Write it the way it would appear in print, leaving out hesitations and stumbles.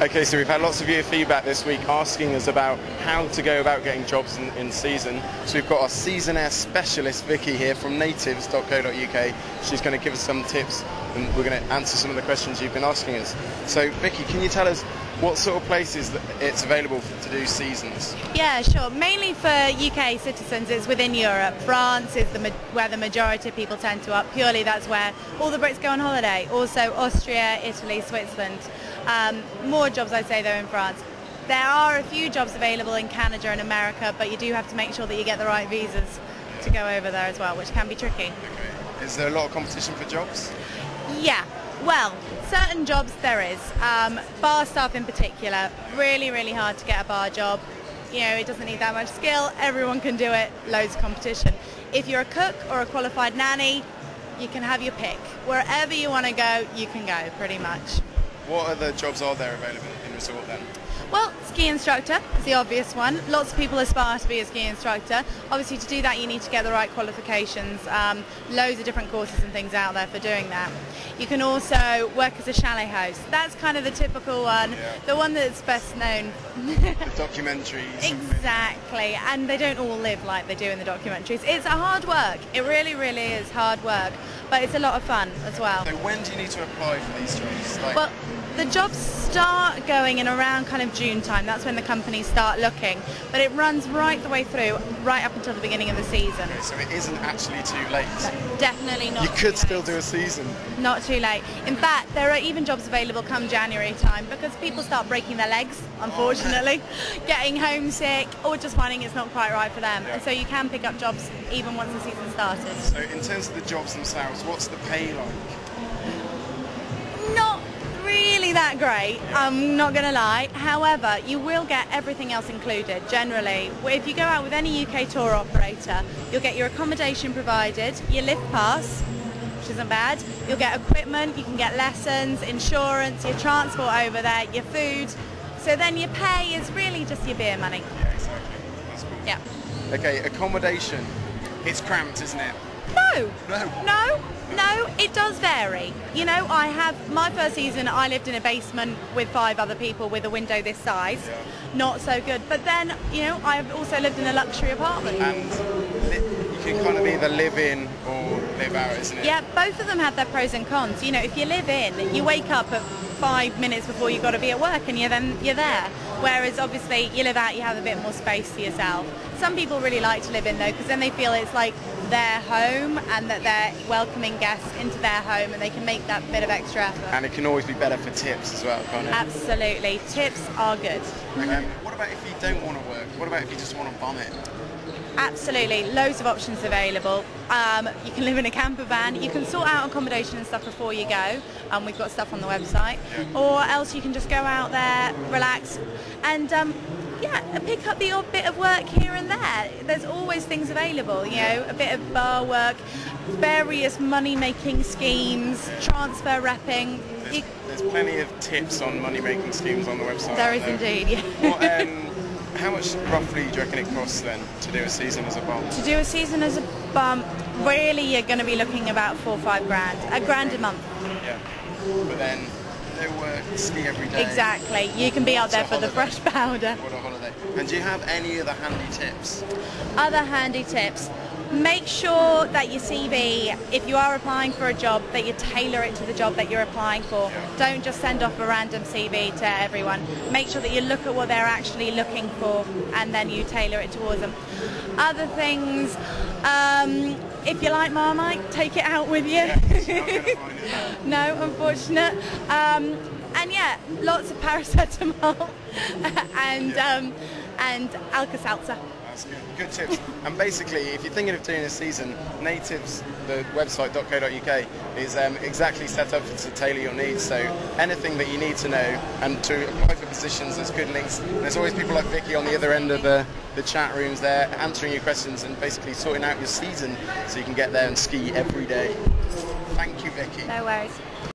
Okay, so we've had lots of viewer feedback this week asking us about how to go about getting jobs in season. So we've got our seasonaire specialist Vicky here from natives.co.uk. She's going to give us some tips and we're going to answer some of the questions you've been asking us. So Vicky, can you tell us what sort of places that it's available to do seasons? Yeah, sure. Mainly for UK citizens, it's within Europe. France is where the majority of people tend to up. Purely that's where all the Brits go on holiday. Also Austria, Italy, Switzerland. More jobs, I'd say, though, in France. There are a few jobs available in Canada and America, but you do have to make sure that you get the right visas to go over there as well, which can be tricky. Okay. Is there a lot of competition for jobs? Yeah. Well, certain jobs there is. Bar staff in particular, really, really hard to get a bar job. You know, it doesn't need that much skill. Everyone can do it. Loads of competition. If you're a cook or a qualified nanny, you can have your pick. Wherever you want to go, you can go, pretty much. What other jobs are there available in resort then? Well, ski instructor is the obvious one. Lots of people aspire to be a ski instructor. Obviously, to do that, you need to get the right qualifications. Loads of different courses and things out there for doing that. You can also work as a chalet host. That's kind of the typical one, the one that's best known. The documentaries. Exactly, and they don't all live like they do in the documentaries. It's a hard work. It really, really is hard work, but it's a lot of fun as well. So when do you need to apply for these jobs? Well, the jobs start going in around kind of June time. That's when the companies start looking, but it runs right the way through, right up until the beginning of the season. Okay, so it isn't actually too late. No, definitely not. You could still do a season. Not too late. In fact, there are even jobs available come January time because people start breaking their legs, unfortunately, getting homesick, or just finding it's not quite right for them. And so you can pick up jobs even once the season started. So in terms of the jobs themselves, what's the pay like? Not really that great, I'm not going to lie. However, you will get everything else included. Generally, if you go out with any UK tour operator, you'll get your accommodation provided, your lift pass, which isn't bad, you'll get equipment, you can get lessons, insurance, your transport over there, your food. So then your pay is really just your beer money. Yeah, exactly. That's cool. Yeah. Okay, accommodation. It's cramped, isn't it? No, it does vary. You know, I have, my first season I lived in a basement with 5 other people with a window this size. Yeah. Not so good. But then, you know, I've also lived in a luxury apartment. And you can kind of either live in or live out, isn't it? Yeah, both of them have their pros and cons. You know, if you live in, you wake up at 5 minutes before you've got to be at work and you're there. Whereas obviously you live out, you have a bit more space to yourself. Some people really like to live in though because then they feel it's like their home and that they're welcoming guests into their home and they can make that bit of extra effort. And it can always be better for tips as well, can't it? Absolutely, tips are good. What about if you don't want to work? What about if you just want to bum it? Absolutely, loads of options available. You can live in a camper van, you can sort out accommodation and stuff before you go, we've got stuff on the website, or else you can just go out there, relax, and pick up the odd bit of work here and there. There's always things available, you know, a bit of bar work, various money-making schemes, transfer repping. There's plenty of tips on money-making schemes on the website. There is indeed, yeah. How much roughly do you reckon it costs then to do a season as a bum? To do a season as a bum, really you're going to be looking about 4 or 5 grand, £1 a month. Yeah, but then no work, ski every day. Exactly, you can be out there for the fresh powder. What a holiday. And do you have any other handy tips? Other handy tips. Make sure that your CV, if you are applying for a job, that you tailor it to the job that you're applying for. Don't just send off a random CV to everyone. Make sure that you look at what they're actually looking for and then you tailor it towards them. Other things, if you like Marmite, take it out with you. Yeah, no, unfortunate. And yeah, lots of paracetamol and Alka-Seltzer. That's good tips. And basically, if you're thinking of doing a season, Natives, the website .co.uk, is exactly set up to tailor your needs. So anything that you need to know and to apply for positions, there's good links. And there's always people like Vicky on the other end of the chat rooms there answering your questions and basically sorting out your season so you can get there and ski every day. Thank you, Vicky. No worries.